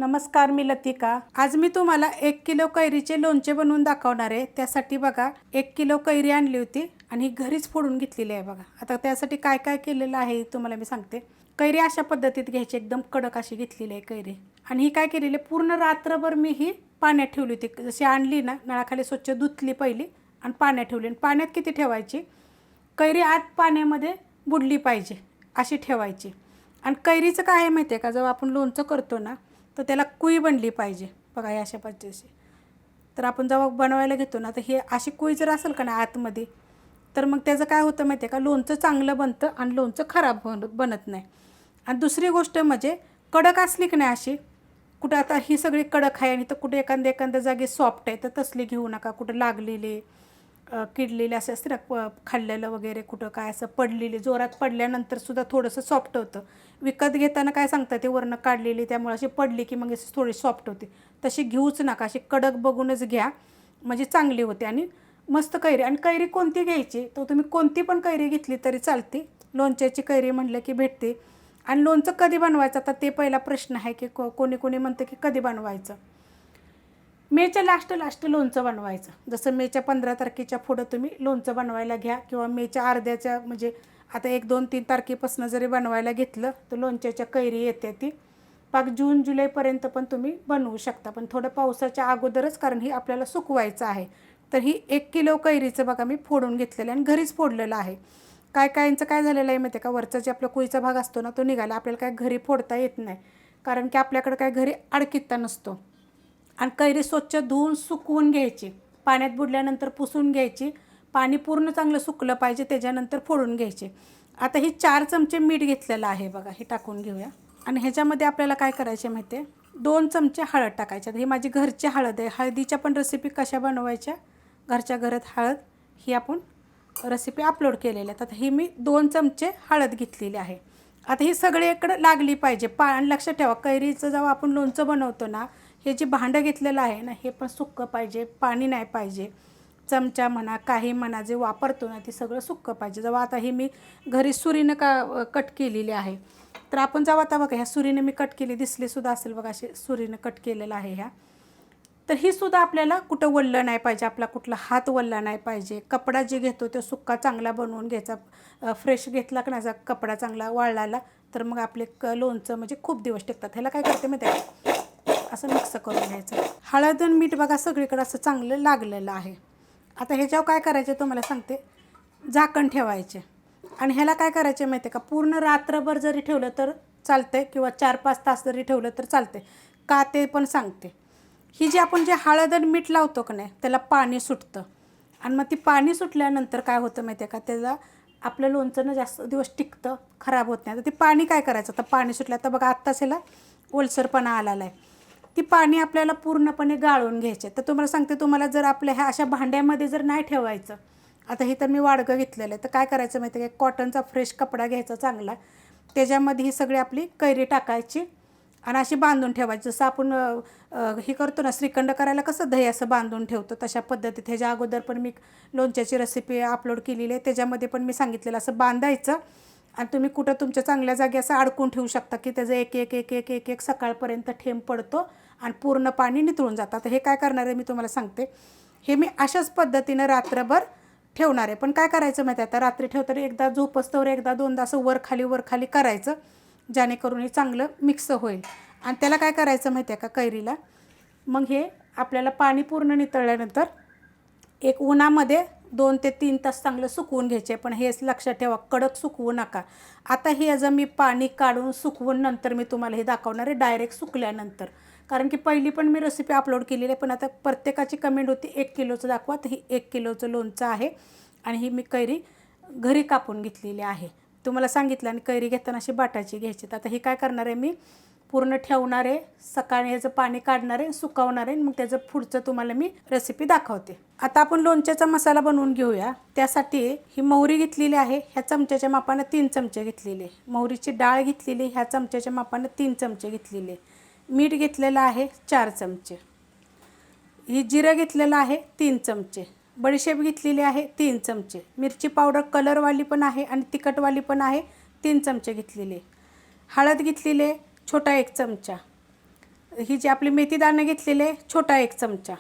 नमस्कार, मी लतिका। आज मी तुम्हाला 1 किलो कैरीचे लोणचे बनवून दाखवणार आहे। त्यासाठी बघा 1 किलो कैरी आणली होती आणि घरीच फोडून घेतलेली आहे बघा। आता त्यासाठी काय काय केलेलं आहे तुम्हाला मी सांगते। कैरी अशा पद्धतीत घ्यायची, एकदम कडक अशी घेतलेली आहे कैरी। आणि ही काय केलेली, पूर्ण रात्रभर मी ही पाण्यात ठेवली होती। जशी आणली ना, नळाखाली स्वच्छ धुतली पहिली आणि पाण्यात ठेवली। आणि पाण्यात किती ठेवायची, कैरी आत पाण्यामध्ये बुडली पाहिजे अशी ठेवायची। आणि कैरीचं काय आहे माहिती आहे का, जेव्हा आपण लोणचं करतो ना तर त्याला कुई बनली पाहिजे बघा, हे अशा पद्धतीची। तर आपण जेव्हा बनवायला घेतो ना तर हे अशी कुई जर असेल का ना आतमध्ये, तर मग त्याचं काय होतं माहिती आहे का, लोणचं चांगलं बनतं आणि लोणचं खराब बनत नाही। आणि दुसरी गोष्ट म्हणजे कडक असली की नाही अशी, कुठं आता ही सगळी कडक आहे आणि तर कुठे एखाद्या जागी सॉफ्ट आहे, तर तसली घेऊ नका। कुठं लागलेली किडलेले असे असते ना, खाल्लेलं वगैरे कुठं काय असं पडलेली, जोरात पडल्यानंतर सुद्धा थोडंसं सॉफ्ट होतं। विकत घेताना काय सांगतात ते वरनं काढलेली, त्यामुळे अशी पडली की मग अशी थोडी सॉफ्ट होते। तशी घेऊच नका, अशी कडक बघूनच घ्या, म्हणजे चांगली होते आणि मस्त कैरी। आणि कैरी कोणती घ्यायची, तर तुम्ही कोणती पण कैरी घेतली तरी चालते। लोणच्याची कैरी म्हटलं की भेटते। आणि लोणचं कधी बनवायचं, आता ते पहिला प्रश्न आहे की कोणी कोणी म्हणते की कधी बनवायचं। मेच्या लास्ट लोणचं बनवायचं। जसं मेच्या 15 तारखेच्या पुढं तुम्ही लोणचं बनवायला घ्या, किंवा मेच्या अर्ध्याच्या म्हणजे आता 1, 2, 3 तारखेपासून जरी बनवायला घेतलं तर लोणच्याच्या कैरी येते ती पाक जून जुलैपर्यंत पण तुम्ही बनवू शकता। पण थोडं पावसाच्या अगोदरच, कारण ही आपल्याला सुकवायचं आहे। तर ही 1 किलो कैरीचं बघा मी फोडून घेतलेलं आणि घरीच फोडलेलं आहे। काय काहींचं काय झालेलं आहे माहिती आहे का, वरचा जे आपला कुईचा भाग असतो ना तो निघाला। आपल्याला काय घरी फोडता येत नाही, कारण की आपल्याकडे काय घरी अडकित्ता नसतो। आणि कैरी स्वच्छ धुवून सुकवून घ्यायची, पाण्यात बुडल्यानंतर पुसून घ्यायची, पाणी पूर्ण चांगलं सुकलं पाहिजे, त्याच्यानंतर फोडून घ्यायचे। आता ही 4 चमचे मीठ घेतलेलं आहे बघा, हे टाकून घेऊया। आणि ह्याच्यामध्ये आपल्याला काय करायचे माहिती आहे, 2 चमचे हळद टाकायचे। ही माझी घरची हळद आहे। हळदीच्या पण रेसिपी कशा बनवायच्या, घरच्या घरात हळद ही आपण रेसिपी अपलोड केलेल्या आहेत। आता ही मी 2 चमचे हळद घेतलेली आहे। आता ही सगळीकडे लागली पाहिजे। आणि लक्षात ठेवा, कैरीचं जेव्हा आपण लोणचं बनवतो ना, हे जे भांडं घेतलेलं आहे ना, हे पण सुक्कं पाहिजे, पाणी नाही पाहिजे। चमचा म्हणा, काही म्हणा, जे वापरतो ना ते सगळं सुक्कं पाहिजे। जेव्हा आता ही मी घरी सुरीनं कट केलेली आहे, तर आपण जेव्हा आता बघा ह्या सुरीने मी कट केली, दिसलीसुद्धा असेल बघा, अशी सुरीनं कट केलेलं आहे ह्या। तर ही सुद्धा आपल्याला कुठं वल्लं नाही पाहिजे, आपला कुठला हात वल्ला नाही पाहिजे। कपडा जे घेतो तो सुक्का चांगला बनवून घ्यायचा। फ्रेश घेतला की नाही कपडा चांगला वाळलेला, तर मग आपले लोणचं म्हणजे खूप दिवस टिकतात। ह्याला काय करते माहिती आहे, असं मिक्स करून घ्यायचं। हळद आणि मीठ बघा सगळीकडे असं चांगलं लागलेलं आहे। आता ह्याच्यावर काय करायचं तुम्हाला सांगते, झाकण ठेवायचे। आणि ह्याला काय करायचे माहिती आहे का, पूर्ण रात्रभर जरी ठेवलं तर चालतंय, किंवा 4-5 तास जरी ठेवलं तर चालतंय का, ते पण सांगते। ही जी आपण जे हळद आणि मीठ लावतो का नाही, त्याला पाणी सुटतं। आणि मग ती पाणी सुटल्यानंतर काय होतं माहिती आहे का, त्याला आपलं लोणचं ना जास्त दिवस टिकतं, खराब होत नाही। तर ते पाणी काय करायचं, तर पाणी सुटलं, तर बघा आत्ताच ह्याला ओलसरपणा आलेला आहे। ती पाणी आपल्याला पूर्णपणे गाळून घ्यायचे। तर तुम्हाला सांगते, तुम्हाला जर आपल्या ह्या अशा भांड्यामध्ये जर नाही ठेवायचं, आता हे तर मी वाडगं घेतलेलं आहे, तर काय करायचं माहिती आहे का, कॉटनचा फ्रेश कपडा घ्यायचा चांगला, त्याच्यामध्ये ही सगळी आपली कैरी टाकायची आणि अशी बांधून ठेवायची। जसं आपण हे करतो ना, श्रीखंड करायला कसं दही असं बांधून ठेवतो, तशा पद्धतीत। ह्याच्या अगोदर पण मी लोणच्याची रेसिपी अपलोड केलेली आहे, त्याच्यामध्ये पण मी सांगितलेलं असं बांधायचं। आणि तुम्ही कुठं तुमच्या चांगल्या जागी असं अडकून ठेवू शकता, की त्याचं एक सकाळपर्यंत थेंब पडतो आणि पूर्ण पाणी निथळून जातं। तर हे काय करणार आहे मी तुम्हाला सांगते, हे मी अशाच पद्धतीनं रात्रभर ठेवणार आहे। पण काय करायचं माहिती आहे, आता रात्री ठेवताना एकदा झोपस्तवर एकदा दोनदा असं वर खाली करायचं, जेणेकरून हे चांगलं मिक्स होईल। आणि त्याला काय करायचं माहिती आहे का, कैरीला मग हे आपल्याला पाणी पूर्ण नितळल्यानंतर एक उन्हामध्ये 2 ते 3 तास चांगलं सुकवून घ्यायचे। पण हेच लक्षात ठेवा, कडक सुकवू नका। आता हे याचं मी पाणी काढून सुकवून नंतर मी तुम्हाला हे दाखवणार आहे, डायरेक्ट सुकल्यानंतर। कारण की पहिली पण मी रेसिपी अपलोड केलेली आहे, पण आता प्रत्येकाची कमेंट होती 1 किलोचं दाखवा, तर ही 1 किलोचं लोणचं आहे। आणि ही मी कैरी घरी कापून घेतलेली आहे, तुम्हाला सांगितलं। आणि कैरी घेताना अशी बाटाची घ्यायची। तर आता हे काय करणार आहे, मी पूर्ण ठेवणार आहे, सकाळी याचं पाणी काढणार आहे, सुकवणार आहे, मग त्याचं पुढचं तुम्हाला मी रेसिपी दाखवते। आता आपण लोणच्याचा मसाला बनवून घेऊया। त्यासाठी ही मोहरी घेतलेली आहे, ह्या चमच्याच्या मापानं 3 चमचे घेतलेले। मोहरीची डाळ घेतलेली, ह्या चमच्याच्या मापानं 3 चमचे घेतलेले। मीठ घेतलेलं आहे 4 चमचे। ही जिरं घेतलेलं आहे 3 चमचे। बडीशेप घेतलेली आहे 3 चमचे। मिरची पावडर कलरवाली पण आहे आणि तिखटवाली पण आहे, 3 चमचे घेतलेले। हळद घेतलेली छोटा 1 चमचा। ही जी आपली मेथी दाणे घेतलेले आहे छोटा 1 चमचा,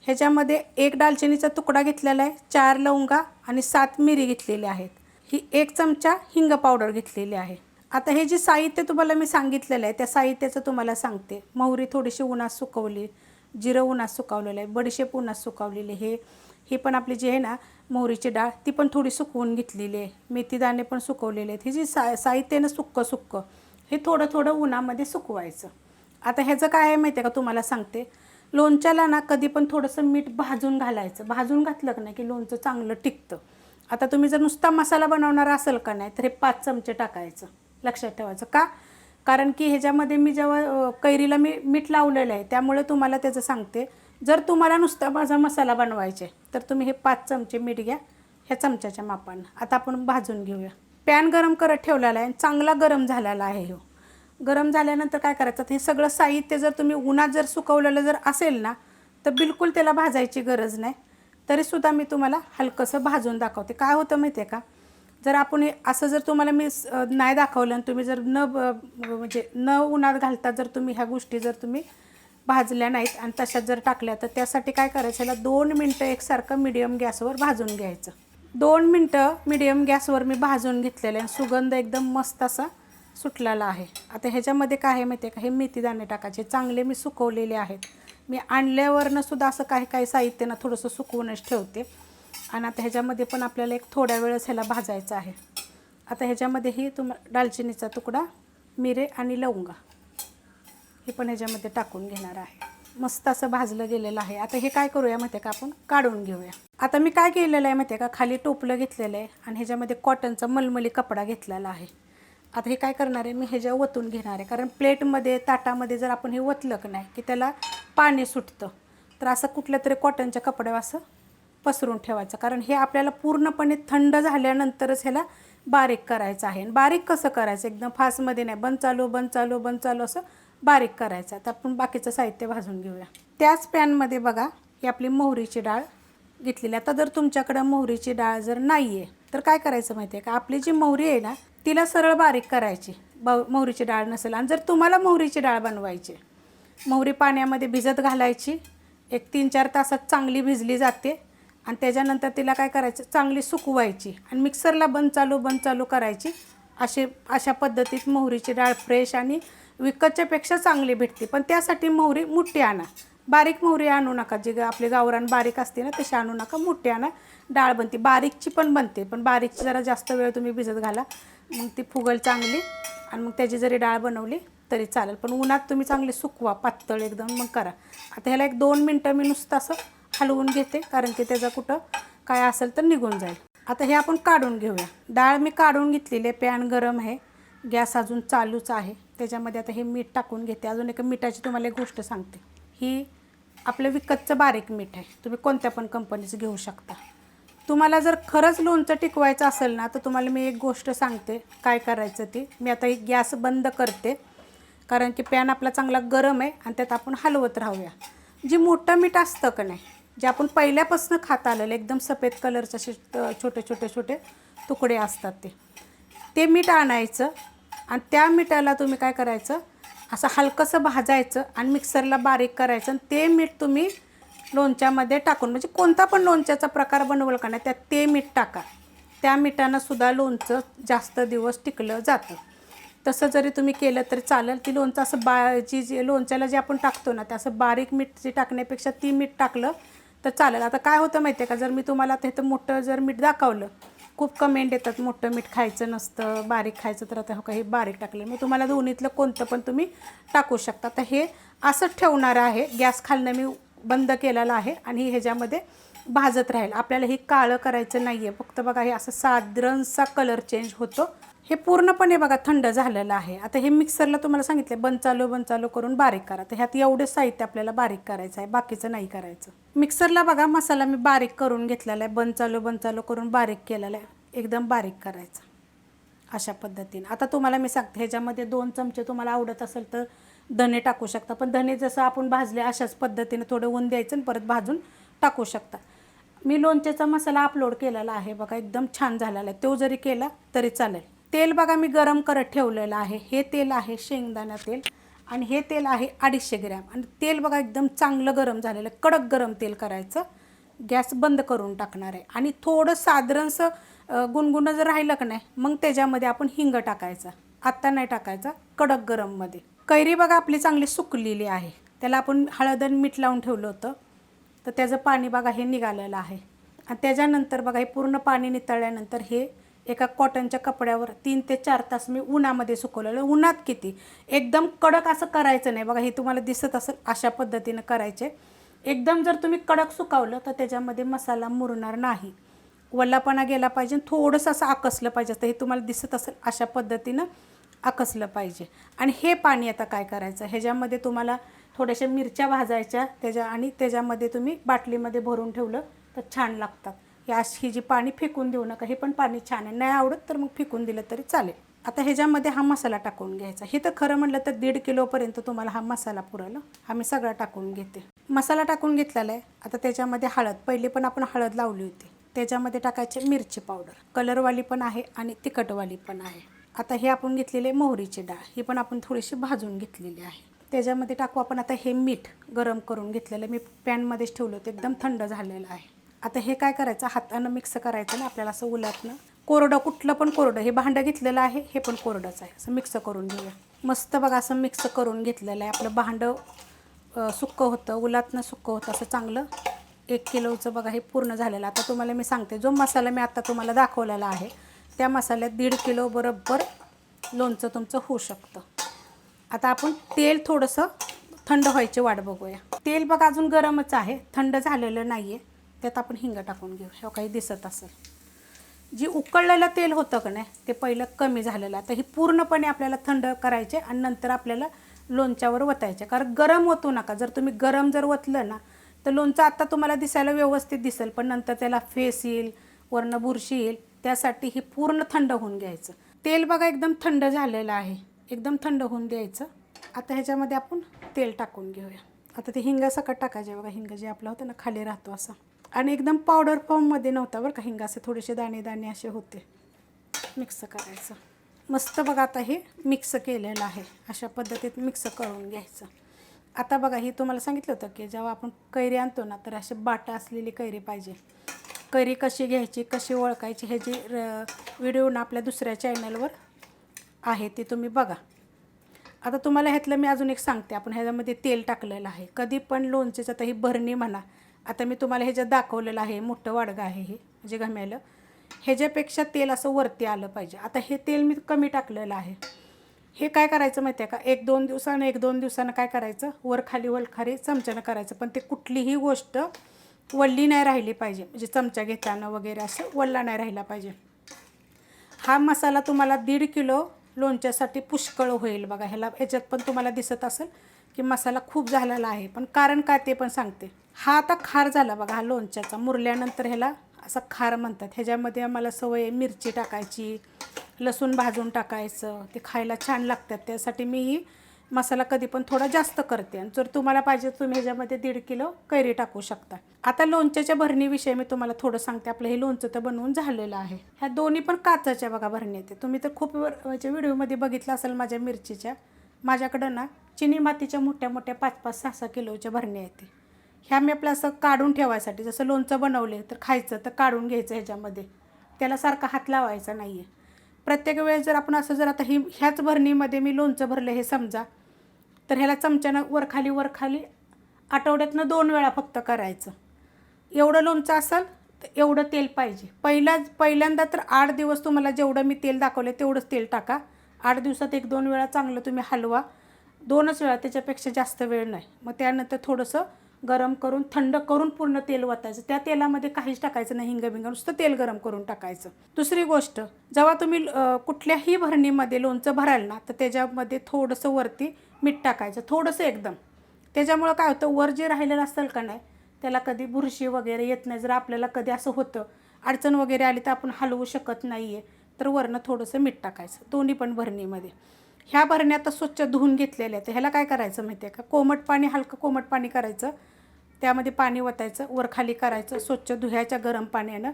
ह्याच्यामध्ये 1 दालचिनीचा तुकडा घेतलेला आहे, 4 लवंगा आणि 7 मिरी घेतलेल्या आहेत. ही 1 चमचा हिंग पावडर घेतलेली आहे. आता हे जे साहित्य तुम्हाला मी सांगितलेलं आहे त्या साहित्याचं तुम्हाला सांगते. मोहरी थोडीशी उन्हात सुकवली, जिरं उन्हात सुकवलेलं आहे, बडीशेप उन्हात सुकवलेली, हे पण आपली जी आहे ना मोहरीची डाळ ती पण थोडी सुकवून घेतलेली आहे, मेथी दाणे पण सुकवलेले आहेत. हे जे साहित्य ना सुक्कं हे थोडं थोडं उन्हामध्ये सुकवायचं. आता ह्याचं काय आहे माहिती आहे का तुम्हाला सांगते. लोणच्याला ना कधी पण थोडंसं मीठ भाजून घालायचं. भाजून घातलं का नाही की लोणचं चांगलं टिकतं. आता तुम्ही जर नुसता मसाला बनवणार असेल का नाही तर हे 5 चमचे टाकायचं. लक्षात ठेवायचं का, कारण की ह्याच्यामध्ये मी जेव्हा कैरीला मी मीठ लावलेलं आहे त्यामुळे तुम्हाला त्याचं सांगते. जर तुम्हाला नुसता माझा मसाला बनवायचे तर तुम्ही हे 5 चमचे मीठ घ्या ह्या चमच्याच्या मापानं. आता आपण भाजून घेऊया. पॅन गरम करत ठेवलेला आहे, चांगला गरम झालेला आहे. हो, गरम झाल्यानंतर काय करायचं, हे सगळं साहित्य जर तुम्ही उन्हात जर सुकवलेलं जर असेल ना तर बिलकुल त्याला भाजायची गरज नाही. तरीसुद्धा मी तुम्हाला हलकंसं भाजून दाखवते. काय होतं माहिती आहे का, जर आपण असं जर तुम्हाला मी नाही दाखवलं आणि तुम्ही जर म्हणजे न उन्हात घालता जर तुम्ही ह्या गोष्टी जर तुम्ही भाजल्या नाहीत आणि तशात जर टाकल्या तर त्यासाठी काय करायचं, ह्याला 2 मिनटं एकसारखं मीडियम गॅसवर भाजून घ्यायचं. 2 मिनटं मीडियम गॅसवर मी भाजून घेतलेलं आहे. सुगंध एकदम मस्त असा सुटलेला आहे. आता ह्याच्यामध्ये काय आहे माहिती आहे का, हे मेथी दाणे टाकायचे, चांगले मी सुकवलेले आहेत. मी आणल्यावरनं सुद्धा असं काही साहित्य ना थोडंसं सुकवूनच ठेवते. आणि आता ह्याच्यामध्ये पण आपल्याला एक थोड्या वेळच ह्याला भाजायचं आहे. आता ह्याच्यामध्ये ही दालचिनीचा तुकडा, मिरे आणि लवंगा हे पण ह्याच्यामध्ये टाकून घेणार आहे. मस्त असं भाजलं गेलेलं आहे. आता हे काय करूया माहिती आहे का, आपण काढून घेऊया. आता मी काय केलेलं आहे माहिती आहे का, खाली टोपलं घेतलेलं आहे आणि ह्याच्यामध्ये कॉटनचा मलमली कपडा घेतलेला आहे. आता हे काय करणार आहे, मी ह्याच्यावर ओतून घेणार आहे. कारण प्लेटमध्ये ताटामध्ये जर आपण हे ओतलं की नाही की त्याला पाणी सुटतं. तर असं कुठल्या तरी कॉटनच्या कपड्यावर असं पसरून ठेवायचं. कारण हे आपल्याला पूर्णपणे थंड झाल्यानंतरच ह्याला बारीक करायचं आहे. आणि बारीक कसं करायचं, एकदम फास्टमध्ये नाही, बंद चालू असं बारीक करायचं. आता आपण बाकीचं साहित्य भाजून घेऊया. त्याच पॅनमध्ये बघा ही आपली मोहरीची डाळ घेतलेली. आता जर तुमच्याकडं मोहरीची डाळ जर नाही आहे तर काय करायचं माहिती आहे का, आपली जी मोहरी आहे ना तिला सरळ बारीक करायची, मोहरीची डाळ नसेल. आणि जर तुम्हाला मोहरीची डाळ बनवायची, मोहरी पाण्यामध्ये भिजत घालायची, एक 3-4 तासात चांगली भिजली जाते. आणि त्याच्यानंतर तिला काय करायचं, चांगली सुकवायची आणि मिक्सरला बंद चालू करायची. अशा पद्धतीत मोहरीची डाळ फ्रेश आणि विकतच्यापेक्षा चांगली भेटते. पण त्यासाठी मोहरी मोठी आणा, बारीक मोहरी आणू नका. जी आपली गावरान बारीक असते ना तशी आणू नका, मोठी आणा. डाळ बनते, बारीकची पण बनते, पण बारीकची जरा जास्त वेळ तुम्ही भिजत घाला, मग ती फुगल चांगली. आणि मग त्याची जरी डाळ बनवली तरी चालेल, पण उन्हात तुम्ही चांगली सुकवा पातळ एकदम, मग करा. आता ह्याला एक 2 मिनटं मी नुसतं असं हलवून घेते, कारण की त्याचं कुठं काय असेल तर निघून जाईल. आता हे आपण काढून घेऊया. डाळ मी काढून घेतलेली आहे. पॅन गरम आहे, गॅस अजून चालूच आहे. त्याच्यामध्ये आता हे मीठ टाकून घेते. अजून एक मिठाची तुम्हाला एक गोष्ट सांगते, ही आपलं विकतचं बारीक मीठ आहे, तुम्ही कोणत्या पण कंपनीचं घेऊ शकता. तुम्हाला जर खरंच लोणचं टिकवायचं असेल ना तर तुम्हाला मी एक गोष्ट सांगते काय करायचं ती. मी आता ही गॅस बंद करते, कारण की पॅन आपला चांगला गरम आहे आणि त्यात आपण हलवत राहूया. जे मोठं मीठ असतं का नाही, जे आपण पहिल्यापासून खात आलेलं एकदम सफेद कलरचे असे छोटे तुकडे असतात, ते मीठ आणायचं आणि त्या मिठाला तुम्ही काय करायचं, असं हलकंसं भाजायचं आणि मिक्सरला बारीक करायचं. आणि ते मीठ तुम्ही लोणच्यामध्ये टाकून, म्हणजे कोणता पण लोणच्याचा प्रकार बनवलं का नाही त्यात ते मीठ टाका. त्या मिठानं सुद्धा लोणचं जास्त दिवस टिकलं जातं. तसं जरी तुम्ही केलं तरी चालेल. ती लोणचं असं जी लोणच्याला जे आपण टाकतो ना, ते असं बारीक मीठ जे टाकण्यापेक्षा ती मीठ टाकलं तर चालेल. आता काय होतं माहिती आहे का, जर मी तुम्हाला आता इथं मोठं जर मीठ दाखवलं, खूप कमेंट येतात मोठं मीठ खायचं नसतं, बारीक खायचं. तर आता हो का हे बारीक टाकलं, मग तुम्हाला दोन्हीतलं कोणतं पण तुम्ही टाकू शकता. तर हे असंच ठेवणार आहे. गॅस खालनं मी बंद केलेला आहे आणि ह्याच्यामध्ये भाजत राहील. आपल्याला हे काळं करायचं नाही आहे, फक्त बघा हे असं साधारणसा कलर चेंज होतो. हे पूर्णपणे बघा थंड झालेलं आहे. आता हे मिक्सरला तुम्हाला सांगितलं बंद चालू करून बारीक करा. तर ह्यात एवढे साहित्य आपल्याला बारीक करायचं आहे, बाकीचं नाही करायचं. मिक्सरला बघा मसाला मी बारीक करून घेतलेला आहे, बंद चालू करून बारीक केलेला आहे, एकदम बारीक करायचं अशा पद्धतीने. आता तुम्हाला मी सांगते, ह्याच्यामध्ये 2 चमचे तुम्हाला आवडत असेल तर धने टाकू शकता, पण धने जसं आपण भाजले अशाच पद्धतीने थोडं ऊन द्यायचं आणि परत भाजून टाकू शकता. मी लोणच्याचा मसाला अपलोड केलेला आहे बघा, एकदम छान झालेला आहे, तो जरी केला तरी चालेल. तेल बघा मी गरम करत ठेवलेलं आहे. हे तेल आहे शेंगदाणा तेल आणि हे तेल आहे 250 ग्रॅम. आणि तेल बघा एकदम चांगलं गरम झालेलं, कडक गरम तेल करायचं. गॅस बंद करून टाकणार आहे आणि थोडं साधारणसं गुणगुणं जर राहिलं का नाही मग त्याच्यामध्ये आपण हिंग टाकायचा. आत्ता नाही टाकायचा, कडक गरममध्ये. कैरी बघा आपली चांगली सुकलेली आहे. त्याला आपण हळद आणि मीठ लावून ठेवलं होतं, तर त्याचं पाणी बघा हे निघालेलं आहे. आणि त्याच्यानंतर बघा हे पूर्ण पाणी नितळल्यानंतर हे एका कॉटनच्या कपड्यावर 3 ते 4 तास मी उन्हामध्ये सुकवलेलं. उन्हात किती, एकदम कडक असं करायचं नाही बघा. हे तुम्हाला दिसत असेल अशा पद्धतीनं करायचे. एकदम जर तुम्ही कडक सुकावलं तर त्याच्यामध्ये मसाला मुरणार नाही, वल्लापणा गेला पाहिजे, थोडंसं असं आकसलं पाहिजे. तर हे तुम्हाला दिसत असेल अशा पद्धतीनं आकसलं पाहिजे. आणि हे पाणी आता काय करायचं, ह्याच्यामध्ये तुम्हाला थोड्याशा मिरच्या भाजायच्या आणि त्याच्यामध्ये तुम्ही बाटलीमध्ये भरून ठेवलं तर छान लागतात. ही जी पाणी फेकून देऊ नका, हे पण पाणी छान आहे. नाही आवडत तर मग फेकून दिलं तरी चालेल. आता ह्याच्यामध्ये हा मसाला टाकून घ्यायचा. हे तर खरं म्हटलं तर 1.5 किलोपर्यंत तुम्हाला हा मसाला पुरेल. आम्ही सगळा टाकून घेते. मसाला टाकून घेतलेला आहे. आता त्याच्यामध्ये हळद, पहिली पण आपण हळद लावली होती, त्याच्यामध्ये टाकायचे मिरची पावडर, कलरवाली पण आहे आणि तिखटवाली पण आहे. आता हे आपण घेतलेले मोहरीची डाळ, ही पण आपण थोडीशी भाजून घेतलेली आहे. त्याच्यामध्ये टाकू आपण आता हे मीठ गरम करून घेतलेलं, मी पॅनमध्येच ठेवलं होतं, एकदम थंड झालेलं आहे. आता हे काय करायचं, हातानं मिक्स करायचं ना आपल्याला, असं उलटणं. कोरडं, कुठलं पण कोरडं, हे भांडं घेतलेलं आहे हे पण कोरडंच आहे. असं मिक्स करून घेऊया. मस्त बघा असं मिक्स करून घेतलेलं आहे. आपलं भांडं सुक्कं होतं, उलातनं सुक्कं होतं असं चांगलं. 1 किलोचं बघा हे पूर्ण झालेलं. आता तुम्हाला मी सांगते, जो मसाला मी आता तुम्हाला दाखवलेला आहे त्या मसाल्यात 1.5 किलो बरोबर लोणचं तुमचं होऊ शकतं. आता आपण तेल थोडंसं थंड व्हायची वाट बघूया. तेल बघा अजून गरमच आहे, थंड झालेलं नाही आहे. त्यात आपण हिंग टाकून घेऊ. हे काही दिसत असेल, जी उकळलेलं तेल होतं का नाही ते पहिलं कमी झालेलं. आता ही पूर्णपणे आपल्याला थंड करायचे आणि नंतर आपल्याला लोणच्यावर वतायचे. कारण गरम ओतू नका. जर तुम्ही गरम जर वतलं ना तर लोणचं आत्ता तुम्हाला दिसायला व्यवस्थित दिसेल, पण नंतर त्याला फेस येईल, वरनं बुरशी येईल. त्यासाठी ही पूर्ण थंड होऊन घ्यायचं. तेल बघा एकदम थंड झालेलं आहे, एकदम थंड होऊन द्यायचं. आता ह्याच्यामध्ये आपण तेल टाकून घेऊया. आता ते हिंगासकट टाकायचे बघा. हिंग जे आपलं होतं ना खाली राहतो असं, आणि एकदम पावडर फॉर्ममध्ये नव्हता बरं का हिंग, असे थोडेसे दाणे दाणे असे होते. मिक्स करायचं मस्त बघा. आता हे मिक्स केलेलं आहे, अशा पद्धतीत मिक्स करून घ्यायचं. आता बघा हे तुम्हाला सांगितलं होतं की जेव्हा आपण कैरी आणतो ना तर असे बाटा असलेली कैरी पाहिजे. कैरी कशी घ्यायची, कशी ओळखायची, ह्याची व्हिडिओ ना आपल्या दुसऱ्या चॅनलवर आहे, ते तुम्ही बघा. आता तुम्हाला ह्यातलं मी अजून एक सांगते. आपण ह्याच्यामध्ये तेल टाकलेलं आहे. कधी पण लोणचेचं, आता ही भरणी म्हणा, आता मी तुम्हाला ह्याच्यात दाखवलेलं आहे, मोठं वाडगं आहे हे म्हणजे घमेलं, ह्याच्यापेक्षा तेल असं वरती आलं पाहिजे. आता हे तेल मी कमी टाकलेलं आहे. हे काय करायचं माहिती आहे का, 1-2 दिवसानं काय करायचं, वरखाली चमच्यानं करायचं. पण ते कुठलीही गोष्ट वल्ली नाही राहिली पाहिजे, म्हणजे चमचा घेताना वगैरे असं वल्ला नाही राहिला पाहिजे. हा मसाला तुम्हाला 1.5 किलो लोणच्यासाठी पुष्कळ होईल बघा. ह्याच्यात पण तुम्हाला दिसत असेल की मसाला खूप झालेला आहे, पण कारण काय ते पण सांगते. हा आता खार झाला बघा, हा लोणच्याचा मुरल्यानंतर ह्याला असा खार म्हणतात. ह्याच्यामध्ये आम्हाला सवय आहे मिरची टाकायची, लसूण भाजून टाकायचं, ते खायला छान लागतात. त्यासाठी मी ही मसाला कधी पण थोडा जास्त करते. आणि जर तुम्हाला पाहिजे तुम्ही ह्याच्यामध्ये 1.5 किलो कैरी टाकू शकता. आता लोणच्याच्या भरणीविषयी मी तुम्हाला थोडं सांगते. आपलं हे लोणचं तर बनवून झालेलं आहे. ह्या दोन्ही पण काचेच्या बघा भरणी येते. तुम्ही तर खूप म्हणजे व्हिडिओमध्ये बघितलं असेल माझ्या मिरचीच्या. माझ्याकडं ना चिनी मातीच्या मोठ्या मोठ्या 5-5, 6-6 किलोच्या भरण्या येते. ह्या मी आपलं असं काढून ठेवायसाठी, जसं लोणचं बनवले तर खायचं तर काढून घ्यायचं ह्याच्यामध्ये, त्याला सारखा हात लावायचा नाही आहे. प्रत्येक वेळेस जर आपण असं जर आता ह्याच भरणीमध्ये मी लोणचं भरलं हे समजा, तर ह्याला चमच्यानं वरखाली आठवड्यातनं 2 वेळा फक्त करायचं. एवढं लोणचं असेल तर एवढं तेल पाहिजे. पहिल्यांदा तर 8 दिवस तुम्हाला जेवढं मी तेल दाखवलं तेवढंच तेल टाका. 8 दिवसात 1-2 वेळा चांगलं तुम्ही हलवा, 2च वेळा, त्याच्यापेक्षा जास्त वेळ नाही. मग त्यानंतर थोडंसं गरम करून थंड करून पूर्ण तेल वतायचं. त्या तेलामध्ये काहीच टाकायचं नाही, हिंग नुसतं तेल गरम करून टाकायचं. दुसरी गोष्ट, जेव्हा तुम्ही कुठल्याही भरणीमध्ये लोणचं भराल ना तर त्याच्यामध्ये थोडंसं वरती मीठ टाकायचं, थोडंसं एकदम. त्याच्यामुळं काय होतं, वर जे राहिलेलं असेल का नाही त्याला कधी बुरशी वगैरे येत नाही. जर आपल्याला कधी असं होतं, अडचण वगैरे आली तर आपण हलवू शकत नाही आहे, तर वरनं थोडंसं मीठ टाकायचं दोन्ही पण भरणीमध्ये. ह्या भरण्या आता स्वच्छ धुवून घेतलेल्या आहेत. ह्याला काय करायचं माहिती आहे का, कोमट पाणी, हलकं कोमट पाणी करायचं, त्यामध्ये पाणी वतायचं, वरखाली करायचं, स्वच्छ धुयाच्या गरम पाण्यानं.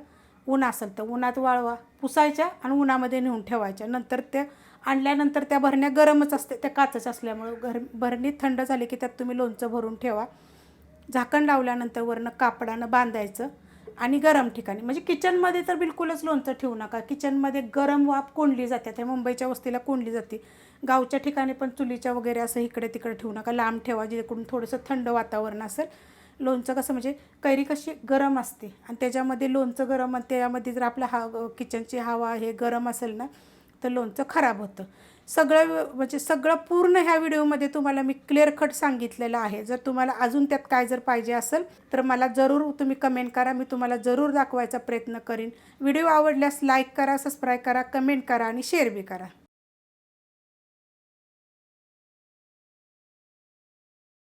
ऊन असेल तर उन्हात वाळवा, पुसायच्या आणि उन्हामध्ये नेऊन ठेवायच्या. नंतर ते आणल्यानंतर त्या भरण्या गरमच असते, त्या काचच असल्यामुळं भरणी थंड झाली की त्यात तुम्ही लोणचं भरून ठेवा. झाकण लावल्यानंतर वरनं कापडानं बांधायचं आणि गरम ठिकाणी, म्हणजे किचनमध्ये तर बिलकुलच लोणचं ठेवू नका. किचनमध्ये गरम वाफ कोंडली जाते, त्या मुंबईच्या वस्तीला कोंडली जाते. गावच्या ठिकाणी पण चुलीच्या वगैरे असं इकडे तिकडे ठेवू नका, लांब ठेवा जेणेकरून थोडंसं थंड वातावरण असेल. लोणचं कसं म्हणजे कैरी कशी गरम असते आणि त्याच्यामध्ये लोणचं गरम, आणि त्यामध्ये जर आपल्या किचनची हवा हे गरम असेल ना तर लोणचं खराब होतं. म्हणजे सगळं पूर्ण ह्या व्हिडिओमध्ये तुम्हाला मी क्लिअर कट सांगितलेलं आहे. जर तुम्हाला अजून त्यात काय जर पाहिजे असेल तर मला जरूर तुम्ही कमेंट करा, मी तुम्हाला जरूर दाखवायचा प्रयत्न करीन. व्हिडिओ आवडल्यास लाईक करा, सबस्क्राईब करा, कमेंट करा आणि शेअर बी करा.